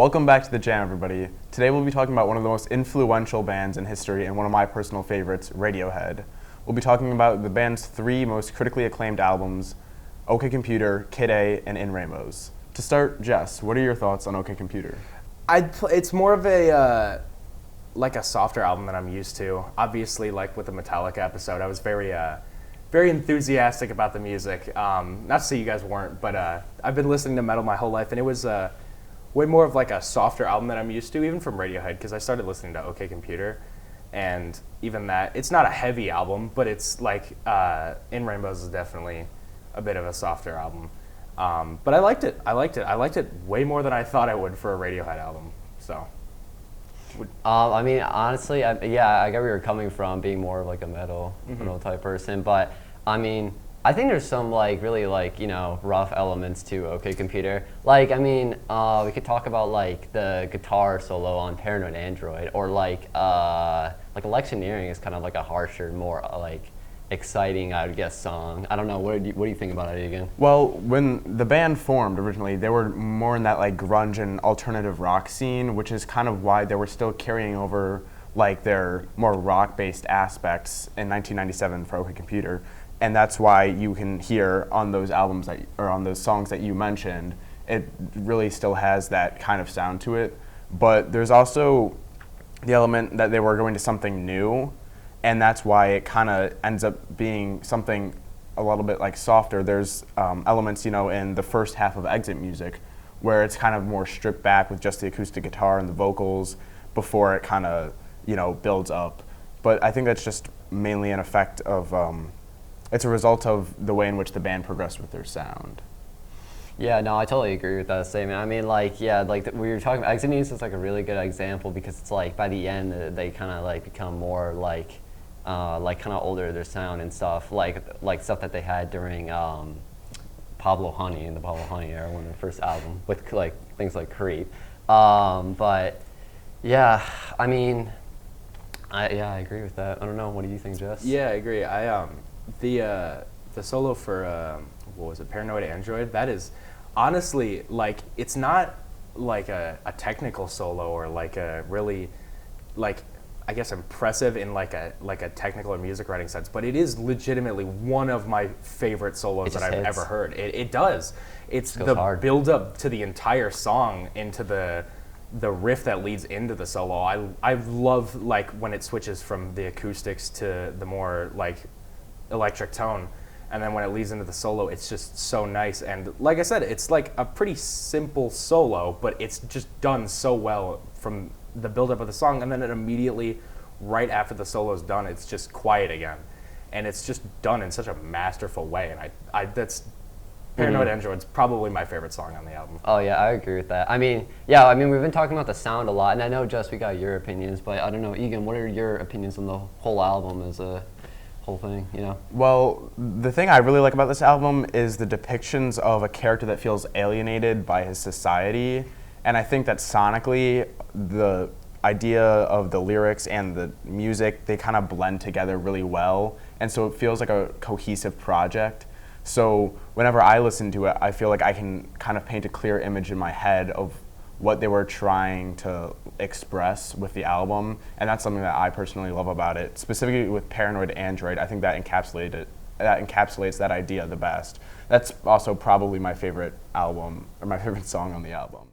Welcome back to The Jam, everybody. Today we'll be talking about one of the most influential bands in history and one of my personal favorites, Radiohead. We'll be talking about the band's three most critically acclaimed albums, OK Computer, Kid A, and In Rainbows. To start, Jess, what are your thoughts on OK Computer? It's more of a softer album than I'm used to. Obviously, like with the Metallica episode, I was very enthusiastic about the music. Not to say you guys weren't, but I've been listening to metal my whole life, and it was way more of like a softer album than I'm used to, even from Radiohead, because I started listening to OK Computer, and even that, it's not a heavy album, but it's like In Rainbows is definitely a bit of a softer album. But I liked it. I liked it way more than I thought I would for a Radiohead album. So. I mean, honestly, I get where you're coming from, being more of like a metal type person. But I mean, I think there's some really rough elements to OK Computer. Like, I mean, we could talk about like the guitar solo on Paranoid Android, or like Electioneering is kind of like a harsher, more like exciting, I would guess, song. I don't know. What do you think about it again? Well, when the band formed originally, they were more in that like grunge and alternative rock scene, which is kind of why they were still carrying over like their more rock-based aspects in 1997 for OK Computer, and that's why you can hear on those albums or on those songs that you mentioned, it really still has that kind of sound to it. But there's also the element that they were going to something new, and that's why it kind of ends up being something a little bit like softer. There's elements, in the first half of Exit Music, where it's kind of more stripped back with just the acoustic guitar and the vocals before it kind of, builds up. But I think that's just mainly an effect of, it's a result of the way in which the band progressed with their sound. Yeah, no, I totally agree with that statement. I mean, we were talking about Exit Music is like a really good example, because it's like by the end they kind of like become more like kind of older, their sound and stuff, like stuff that they had during Pablo Honey in the Pablo Honey era, one of their first album, with like things like Creep. But yeah, I mean, I agree with that. I don't know. What do you think, Jess? Yeah, I agree. The solo for what was it, Paranoid Android? That is honestly like, it's not like a technical solo or like a really like, I guess, impressive in like a technical or music writing sense, but it is legitimately one of my favorite solos that I've ever heard. It does. It's the build up to the entire song into the riff that leads into the solo. I love like when it switches from the acoustics to the more like electric tone, and then when it leads into the solo, it's just so nice. And like I said, it's like a pretty simple solo, but it's just done so well from the build-up of the song, and then it immediately, right after the solo's done, it's just quiet again, and it's just done in such a masterful way. And that's Paranoid Android's probably my favorite song on the album. Oh yeah, I agree with that. I mean, we've been talking about the sound a lot, and I know, Jess, we got your opinions, but I don't know, Egan, what are your opinions on the whole album as a whole thing? Well, the thing I really like about this album is the depictions of a character that feels alienated by his society. And I think that sonically, the idea of the lyrics and the music, they kind of blend together really well. And so it feels like a cohesive project. So whenever I listen to it, I feel like I can kind of paint a clear image in my head of what they were trying to express with the album. And that's something that I personally love about it. Specifically with Paranoid Android, I think that encapsulates that idea the best. That's also probably my favorite album, or my favorite song on the album.